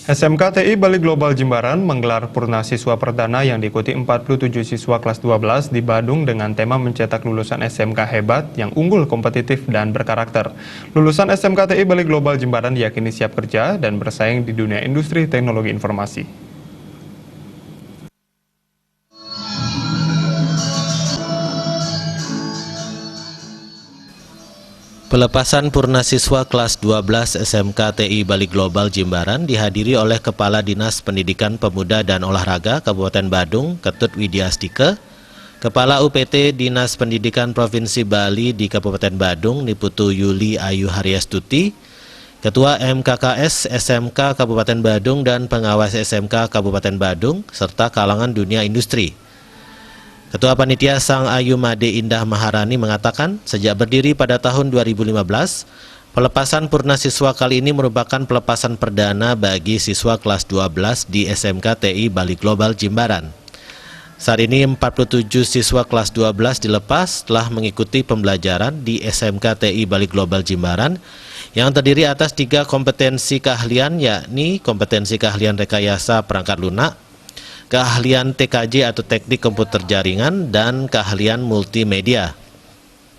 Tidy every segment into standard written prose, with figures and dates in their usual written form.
SMK TI Bali Global Jimbaran menggelar Purna Siswa Perdana yang diikuti 47 siswa kelas 12 di Badung dengan tema mencetak lulusan SMK hebat yang unggul, kompetitif, dan berkarakter. Lulusan SMK TI Bali Global Jimbaran diyakini siap kerja dan bersaing di dunia industri teknologi informasi. Pelepasan Purna Siswa kelas 12 SMK TI Bali Global Jimbaran dihadiri oleh Kepala Dinas Pendidikan Pemuda dan Olahraga Kabupaten Badung, Ketut Widiastike, Kepala UPT Dinas Pendidikan Provinsi Bali di Kabupaten Badung, Niputu Yuli Ayu Haryastuti, Ketua MKKS SMK Kabupaten Badung dan pengawas SMK Kabupaten Badung, serta kalangan dunia industri. Ketua Panitia Sang Ayu Made Indah Maharani mengatakan, sejak berdiri pada tahun 2015, pelepasan Purna Siswa kali ini merupakan pelepasan perdana bagi siswa kelas 12 di SMK TI Bali Global Jimbaran. Saat ini 47 siswa kelas 12 dilepas setelah mengikuti pembelajaran di SMK TI Bali Global Jimbaran yang terdiri atas 3 kompetensi keahlian, yakni kompetensi keahlian rekayasa perangkat lunak, keahlian TKJ atau teknik komputer jaringan, dan keahlian multimedia.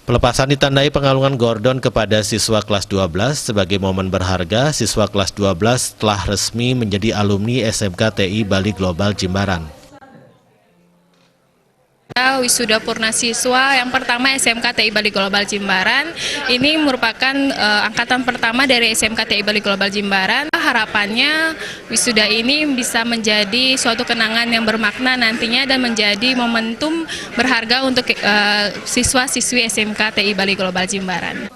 Pelepasan ditandai pengalungan gordon kepada siswa kelas 12 sebagai momen berharga siswa kelas 12 telah resmi menjadi alumni SMK TI Bali Global Jimbaran. Wisuda Purna Siswa yang pertama SMK TI Bali Global Jimbaran ini merupakan angkatan pertama dari SMK TI Bali Global Jimbaran. Harapannya wisuda ini bisa menjadi suatu kenangan yang bermakna nantinya dan menjadi momentum berharga untuk siswa-siswi SMK TI Bali Global Jimbaran.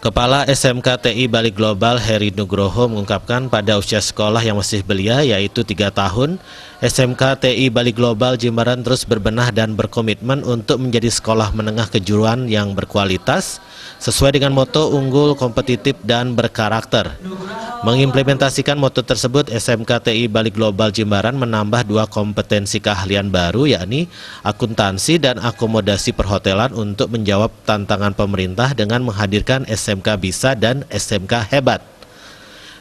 Kepala SMK TI Bali Global Heri Nugroho mengungkapkan pada usia sekolah yang masih belia yaitu 3 tahun, SMK TI Bali Global Jimbaran terus berbenah dan berkomitmen untuk menjadi sekolah menengah kejuruan yang berkualitas sesuai dengan moto unggul, kompetitif, dan berkarakter. Mengimplementasikan moto tersebut, SMK TI Bali Global Jimbaran menambah 2 kompetensi keahlian baru, yakni akuntansi dan akomodasi perhotelan untuk menjawab tantangan pemerintah dengan menghadirkan SMK Bisa dan SMK Hebat.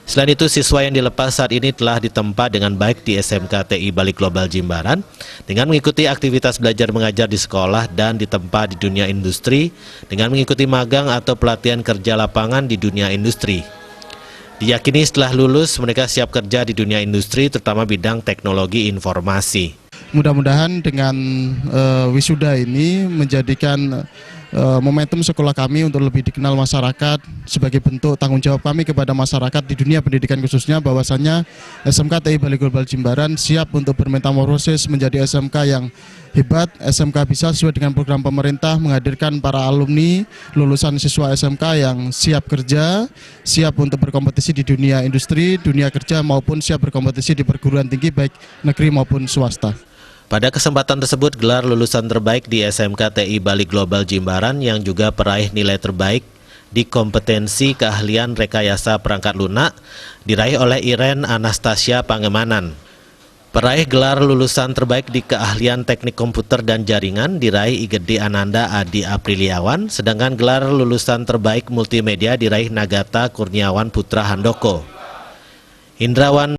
Selain itu, siswa yang dilepas saat ini telah ditempa dengan baik di SMK TI Bali Global Jimbaran dengan mengikuti aktivitas belajar mengajar di sekolah dan ditempa di dunia industri dengan mengikuti magang atau pelatihan kerja lapangan di dunia industri. Diyakini setelah lulus mereka siap kerja di dunia industri terutama bidang teknologi informasi. Mudah-mudahan dengan wisuda ini menjadikan momentum sekolah kami untuk lebih dikenal masyarakat sebagai bentuk tanggung jawab kami kepada masyarakat di dunia pendidikan khususnya bahwasannya SMK TI Bali Global Jimbaran siap untuk bermetamorfosis menjadi SMK yang hebat, SMK Bisa sesuai dengan program pemerintah menghadirkan para alumni lulusan siswa SMK yang siap kerja, siap untuk berkompetisi di dunia industri, dunia kerja maupun siap berkompetisi di perguruan tinggi baik negeri maupun swasta. Pada kesempatan tersebut, gelar lulusan terbaik di SMK TI Bali Global Jimbaran yang juga peraih nilai terbaik di kompetensi keahlian rekayasa perangkat lunak diraih oleh Iren Anastasia Pangemanan. Peraih gelar lulusan terbaik di keahlian teknik komputer dan jaringan diraih Igede Ananda Adi Apriliawan, sedangkan gelar lulusan terbaik multimedia diraih Nagata Kurniawan Putra Handoko. Indrawan